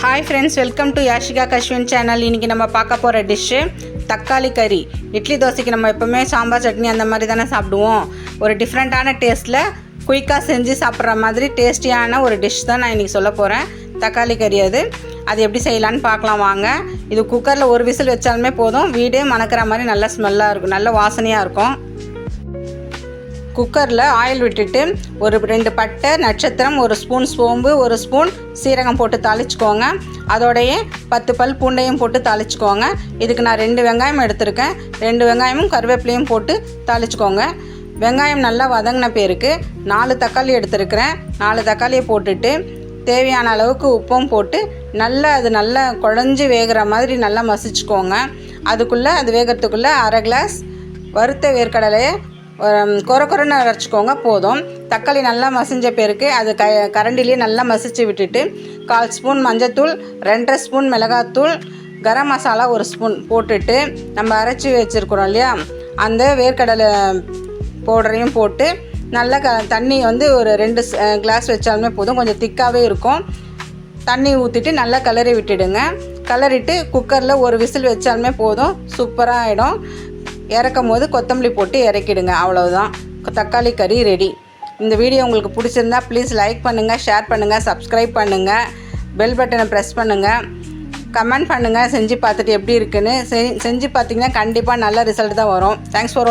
Hi friends, welcome to Yashika Kashvin channel. இன்றைக்கி நம்ம பார்க்க போகிற டிஷ்ஷு தக்காளி கறி. இட்லி தோசைக்கு நம்ம எப்போவுமே சாம்பார் சட்னி அந்த மாதிரி தானே சாப்பிடுவோம். ஒரு டிஃப்ரெண்ட்டான டேஸ்ட்டில் குயிக்காக செஞ்சு சாப்பிட்ற மாதிரி டேஸ்டியான ஒரு டிஷ் தான் நான் இன்றைக்கி சொல்ல போகிறேன். தக்காளி கறி அது எப்படி செய்யலான்னு பார்க்கலாம் வாங்க. இது குக்கரில் ஒரு விசில் வச்சாலுமே போதும், வீடே மணக்கிற மாதிரி நல்ல ஸ்மெல்லாக இருக்கும், நல்ல வாசனையாக இருக்கும். குக்கரில் ஆயில் விட்டுட்டு ஒரு 2 பட்டை, நட்சத்திரம், 1 ஸ்பூன் சோம்பு, 1 ஸ்பூன் சீரகம் போட்டு தாளிச்சுக்கோங்க. அதோடைய 10 பல் பூண்டையும் போட்டு தாளிச்சுக்கோங்க. இதுக்கு நான் 2 வெங்காயம் எடுத்திருக்கேன். 2 வெங்காயமும் கருவேப்பிலையும் போட்டு தாளிச்சுக்கோங்க. வெங்காயம் நல்லா வதங்கின பேருக்கு 4 தக்காளி எடுத்துருக்கிறேன். 4 தக்காளியை போட்டுட்டு தேவையான அளவுக்கு உப்பும் போட்டு நல்லா குழஞ்சி வேகிற மாதிரி நல்லா மசிச்சுக்கோங்க. அதுக்குள்ளே அது வேகிறதுக்குள்ளே 1/2 கிளாஸ் வறுத்த வேர்க்கடலையை கொரன்னு அரைச்சிக்கோங்க. போதும். தக்காளி நல்லா மசிஞ்ச பேருக்கு அது கரண்டிலேயே நல்லா மசிச்சு விட்டுட்டு 1/4 ஸ்பூன் மஞ்சத்தூள், 2.5 ஸ்பூன் மிளகாத்தூள், கரம் மசாலா 1 ஸ்பூன் போட்டுட்டு நம்ம அரைச்சி வச்சுருக்குறோம் இல்லையா, அந்த வேர்க்கடலை பவுடரையும் போட்டு நல்லா தண்ணி ஒரு 2 கிளாஸ் வச்சாலுமே போதும், கொஞ்சம் திக்காகவே இருக்கும். தண்ணி ஊற்றிட்டு நல்லா கிளறி விட்டுடுங்க. கிளறிட்டு குக்கரில் ஒரு விசில் வச்சாலுமே போதும், சூப்பராக ஆகிடும். இறக்கும் போது கொத்தமல்லி போட்டு இறக்கிடுங்க. அவ்வளவுதான், தக்காளி கறி ரெடி. இந்த வீடியோ உங்களுக்கு பிடிச்சிருந்தா ப்ளீஸ் லைக் பண்ணுங்கள், ஷேர் பண்ணுங்கள், சப்ஸ்கிரைப் பண்ணுங்கள், பெல் பட்டனை ப்ரெஸ் பண்ணுங்கள், கமெண்ட் பண்ணுங்கள். செஞ்சு பார்த்துட்டு எப்படி இருக்குன்னு. செஞ்சு பார்த்தீங்கன்னா கண்டிப்பாக நல்ல ரிசல்ட் தான் வரும். Thanks for